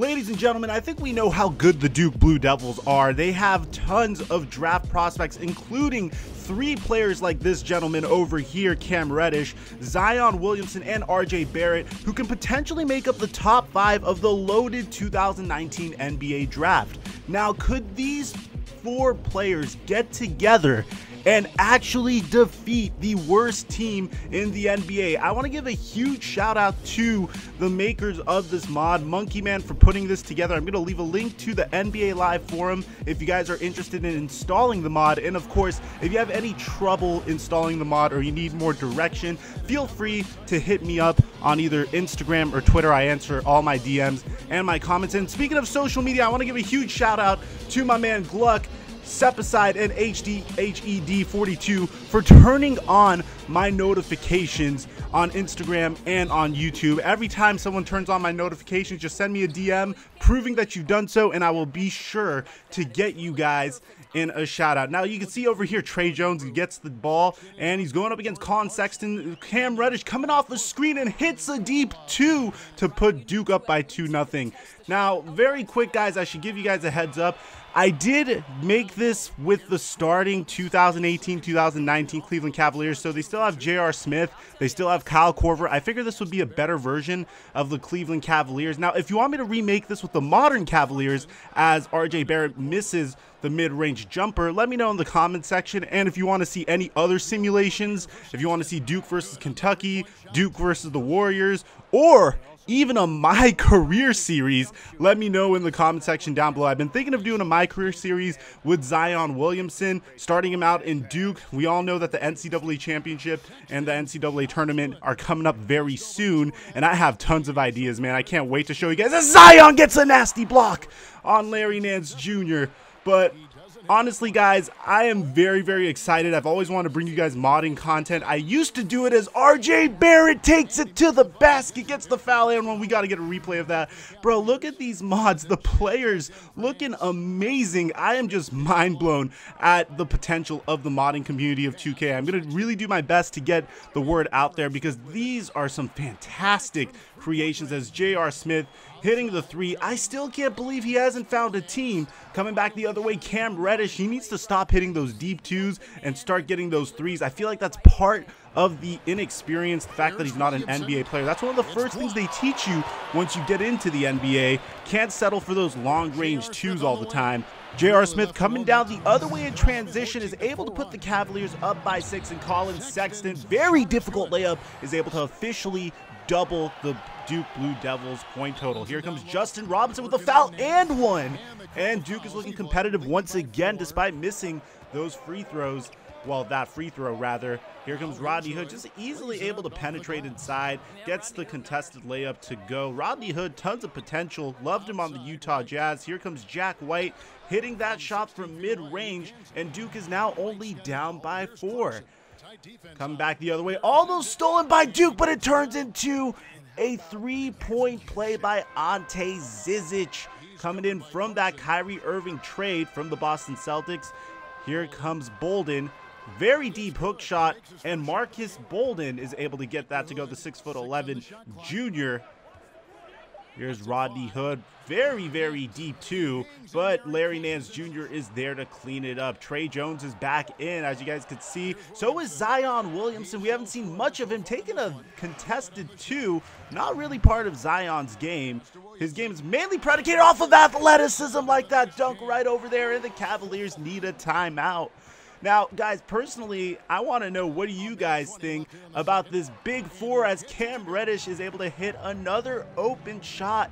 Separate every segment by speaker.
Speaker 1: Ladies and gentlemen, I think we know how good the Duke Blue Devils are. They have tons of draft prospects, including 3 players like this gentleman over here, Cam Reddish, Zion Williamson, and RJ Barrett, who can potentially make up the top 5 of the loaded 2019 NBA draft. Now, could these 4 players get together and actually defeat the worst team in the NBA? I want to give a huge shout out to the makers of this mod, Monkey Man, for putting this together. I'm going to leave a link to the NBA Live forum if you guys are interested in installing the mod. And of course, if you have any trouble installing the mod or you need more direction, feel free to hit me up on either Instagram or Twitter. I answer all my DMs and my comments. And speaking of social media, I want to give a huge shout out to my man Gluck, Sepicide, and HED42 for turning on my notifications on Instagram and on YouTube. Every time someone turns on my notifications, just send me a DM proving that you've done so, and I will be sure to get you guys in a shout out. Now you can see over here Trey Jones gets the ball and he's going up against Colin Sexton. Cam Reddish coming off the screen and hits a deep 2 to put Duke up by 2-0. Now, very quick guys, I should give you guys a heads up. I did make this with the starting 2018-2019 Cleveland Cavaliers, so they still have J.R. Smith, they still have Kyle Korver. I figured this would be a better version of the Cleveland Cavaliers. Now, if you want me to remake this with the modern Cavaliers as RJ Barrett misses the mid-range jumper, let me know in the comment section. And if you want to see any other simulations, if you want to see Duke versus Kentucky, Duke versus the Warriors, or even a My Career series, let me know in the comment section down below. I've been thinking of doing a My Career series with Zion Williamson, starting him out in Duke. We all know that the NCAA championship and the NCAA tournament are coming up very soon, and I have tons of ideas, man. I can't wait to show you guys. As Zion gets a nasty block on Larry Nance Jr. But honestly, guys, I am very, very excited. I've always wanted to bring you guys modding content. I used to do it as RJ Barrett takes it to the basket, gets the foul, and when we got to get a replay of that. Bro, look at these mods. The players looking amazing. I am just mind blown at the potential of the modding community of 2K. I'm going to really do my best to get the word out there because these are some fantastic creations. As J.R. Smith hitting the 3. I still can't believe he hasn't found a team. Coming back the other way, Cam Reddish, he needs to stop hitting those deep 2s and start getting those 3s. I feel like that's part of the inexperience, the fact that he's not an NBA player. That's one of the first things they teach you once you get into the NBA. Can't settle for those long-range 2s all the time. J.R. Smith coming down the other way in transition is able to put the Cavaliers up by 6, and Colin Sexton, very difficult layup, is able to officially double the Duke Blue Devils point total. Here comes Justin Robinson with a foul and 1. And Duke is looking competitive once again despite missing those free throws. Well, that free throw rather. Here comes Rodney Hood, just easily able to penetrate inside, gets the contested layup to go. Rodney Hood, tons of potential, loved him on the Utah Jazz. Here comes Jack White hitting that shot from mid-range, and Duke is now only down by 4. Come back the other way, almost stolen by Duke, but it turns into a 3-point play by Ante Zizic, coming in from that Kyrie Irving trade from the Boston Celtics. Here comes Bolden, very deep hook shot, and Marcus Bolden is able to get that to go, the 6'11" junior. Here's Rodney Hood, very, very deep too, but Larry Nance Jr. is there to clean it up. Trey Jones is back in, as you guys could see. So is Zion Williamson. We haven't seen much of him taking a contested 2, not really part of Zion's game. His game is mainly predicated off of athleticism, like that dunk right over there, and the Cavaliers need a timeout. Now, guys, personally, I want to know, what do you guys think about this big 4 as Cam Reddish is able to hit another open shot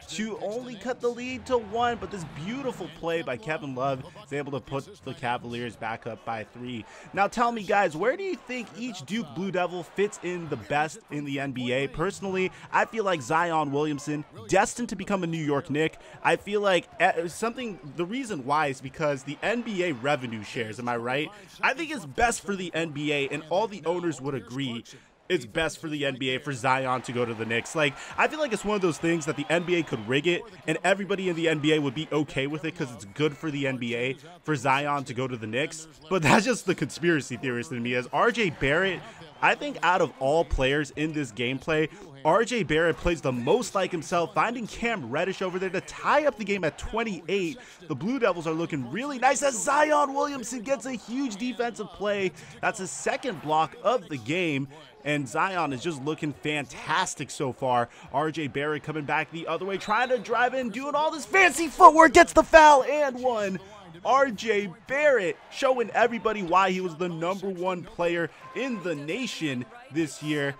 Speaker 1: to only cut the lead to 1, but this beautiful play by Kevin Love is able to put the Cavaliers back up by 3. Now, tell me, guys, where do you think each Duke Blue Devil fits in the best in the NBA? Personally, I feel like Zion Williamson, destined to become a New York Knick. I feel like the reason why is because the NBA revenue shares, am I right? I think it's best for the NBA, and all the owners would agree it's best for the NBA for Zion to go to the Knicks. Like, I feel like it's one of those things that the NBA could rig it, and everybody in the NBA would be okay with it because it's good for the NBA for Zion to go to the Knicks. But that's just the conspiracy theorist in me. As RJ Barrett, I think out of all players in this gameplay, RJ Barrett plays the most like himself, finding Cam Reddish over there to tie up the game at 28. The Blue Devils are looking really nice as Zion Williamson gets a huge defensive play. That's his second block of the game. And Zion is just looking fantastic so far. RJ Barrett coming back the other way, trying to drive in, doing all this fancy footwork, gets the foul and one. RJ Barrett showing everybody why he was the #1 player in the nation this year.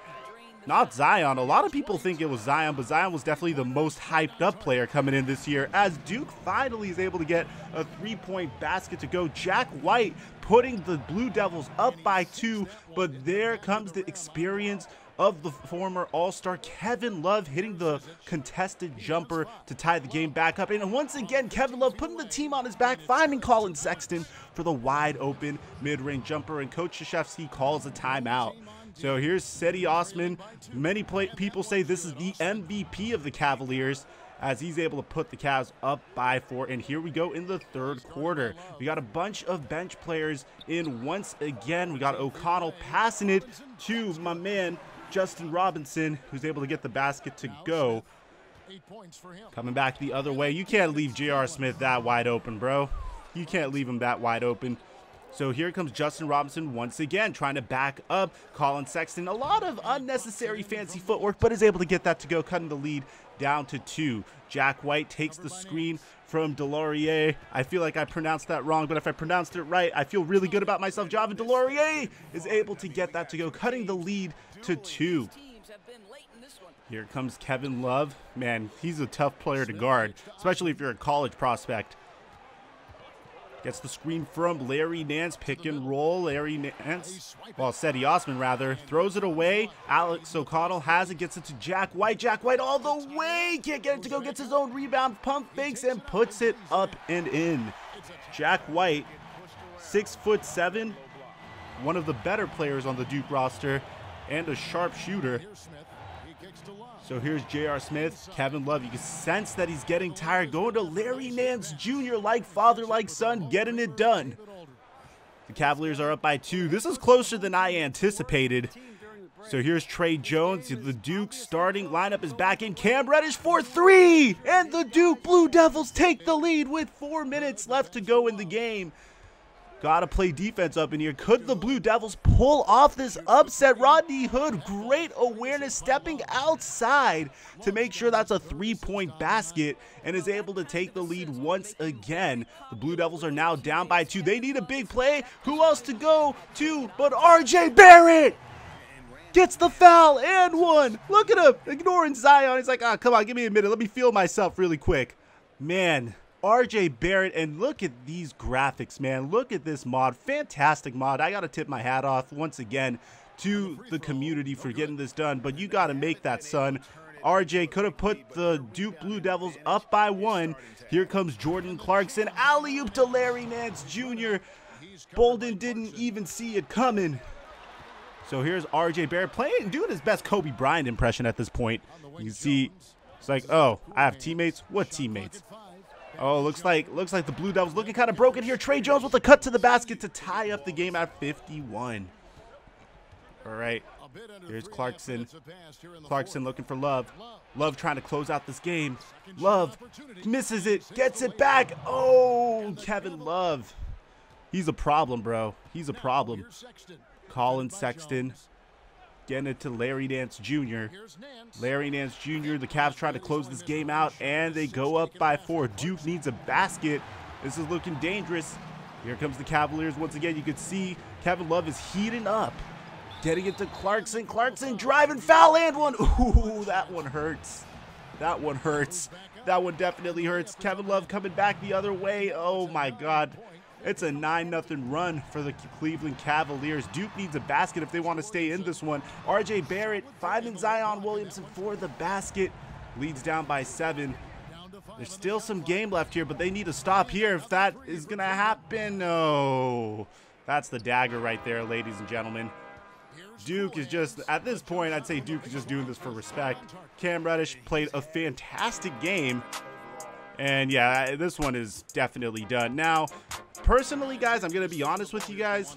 Speaker 1: Not Zion. A lot of people think it was Zion, but Zion was definitely the most hyped up player coming in this year as Duke finally is able to get a 3-point basket to go. Jack White putting the Blue Devils up by 2, but there comes the experience of the former All-Star Kevin Love hitting the contested jumper to tie the game back up. And once again, Kevin Love putting the team on his back, finding Colin Sexton for the wide open mid-range jumper, and Coach Krzyzewski calls a timeout. So here's Cedi Osman. Many people say this is the MVP of the Cavaliers as he's able to put the Cavs up by 4. And here we go in the third quarter. We got a bunch of bench players in once again. We got O'Connell passing it to my man, Justin Robinson, who's able to get the basket to go. Coming back the other way. You can't leave J.R. Smith that wide open, bro. You can't leave him that wide open. So here comes Justin Robinson once again, trying to back up Colin Sexton. A lot of unnecessary fancy footwork, but is able to get that to go, cutting the lead down to 2. Jack White takes the screen from Delorier. I feel like I pronounced that wrong, but if I pronounced it right, I feel really good about myself. Javan Delorier is able to get that to go, cutting the lead to 2. Here comes Kevin Love. Man, he's a tough player to guard, especially if you're a college prospect. Gets the screen from Larry Nance, pick and roll. Larry Nance, well, Cedi Osman rather, throws it away. Alex O'Connell has it, gets it to Jack White. Jack White all the way, can't get it to go, gets his own rebound, pump fakes, and puts it up and in. Jack White, 6'7", one of the better players on the Duke roster, and a sharp shooter. So here's J.R. Smith, Kevin Love. You can sense that he's getting tired. Going to Larry Nance Jr. like father, like son, getting it done. The Cavaliers are up by 2. This is closer than I anticipated. So here's Trey Jones. The Duke starting lineup is back in. Cam Reddish for 3. And the Duke Blue Devils take the lead with 4 minutes left to go in the game. Gotta play defense up in here. Could the Blue Devils pull off this upset? Rodney Hood, great awareness, stepping outside to make sure that's a 3-point basket and is able to take the lead once again. The Blue Devils are now down by 2. They need a big play. Who else to go to but RJ Barrett? Gets the foul and 1. Look at him, ignoring Zion. He's like, oh, come on, give me a minute. Let me feel myself really quick. Man, RJ Barrett, and look at these graphics, man. Look at this mod. Fantastic mod. I got to tip my hat off once again to the community for getting this done, but you got to make that, son. RJ could have put the Duke Blue Devils up by 1. Here comes Jordan Clarkson. Alley-oop to Larry Nance Jr. Bolden didn't even see it coming. So here's RJ Barrett playing, doing his best Kobe Bryant impression at this point. You can see, it's like, oh, I have teammates? What teammates? Oh, looks like the Blue Devils looking kind of broken here. Trey Jones with a cut to the basket to tie up the game at 51. All right, here's Clarkson. Clarkson looking for Love. Love trying to close out this game. Love misses it, gets it back. Oh, Kevin Love. He's a problem, bro. He's a problem. Colin Sexton getting it to Larry Nance Jr. Larry Nance Jr. The Cavs trying to close this game out, and they go up by 4. Duke needs a basket. This is looking dangerous. Here comes the Cavaliers once again. You can see Kevin Love is heating up. Getting it to Clarkson. Clarkson driving, foul and 1. Ooh, that one hurts. That one hurts. That one definitely hurts. Kevin Love coming back the other way. Oh, my God. It's a 9-0 run for the Cleveland Cavaliers. Duke needs a basket if they want to stay in this one. RJ Barrett finding Zion Williamson for the basket. Leads down by 7. There's still some game left here, but they need to stop here if that is going to happen. No. That's the dagger right there, ladies and gentlemen. Duke is just, at this point, I'd say Duke is just doing this for respect. Cam Reddish played a fantastic game. And yeah, this one is definitely done. Now, personally, guys, I'm going to be honest with you guys.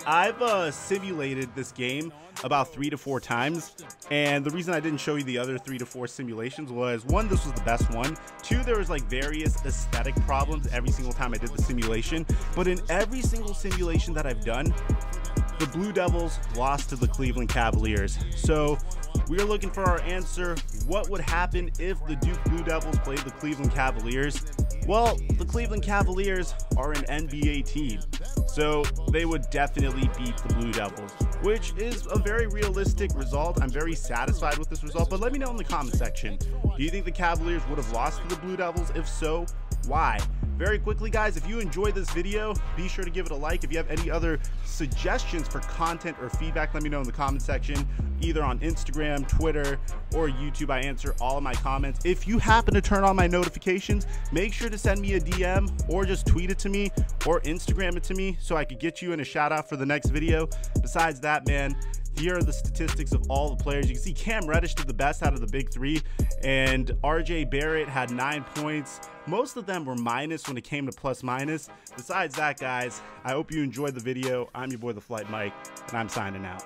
Speaker 1: I've simulated this game about 3 to 4 times, and the reason I didn't show you the other 3 to 4 simulations was, one, this was the best one. Two, there was like various aesthetic problems every single time I did the simulation, but in every single simulation that I've done, the Blue Devils lost to the Cleveland Cavaliers. So we're looking for our answer. What would happen if the Duke Blue Devils played the Cleveland Cavaliers? Well, the Cleveland Cavaliers are an NBA team, so they would definitely beat the Blue Devils, which is a very realistic result. I'm very satisfied with this result, but let me know in the comment section. Do you think the Cavaliers would have lost to the Blue Devils? If so, why? Very quickly, guys, if you enjoyed this video, be sure to give it a like. If you have any other suggestions for content or feedback, let me know in the comment section, either on Instagram, Twitter, or YouTube. I answer all of my comments. If you happen to turn on my notifications, make sure to send me a DM or just tweet it to me or Instagram it to me so I could get you in a shout out for the next video. Besides that, man, here are the statistics of all the players. You can see Cam Reddish did the best out of the big three, and RJ Barrett had 9 points. Most of them were minus when it came to plus minus. Besides that, guys, I hope you enjoyed the video. I'm your boy, TheFlightMike, and I'm signing out.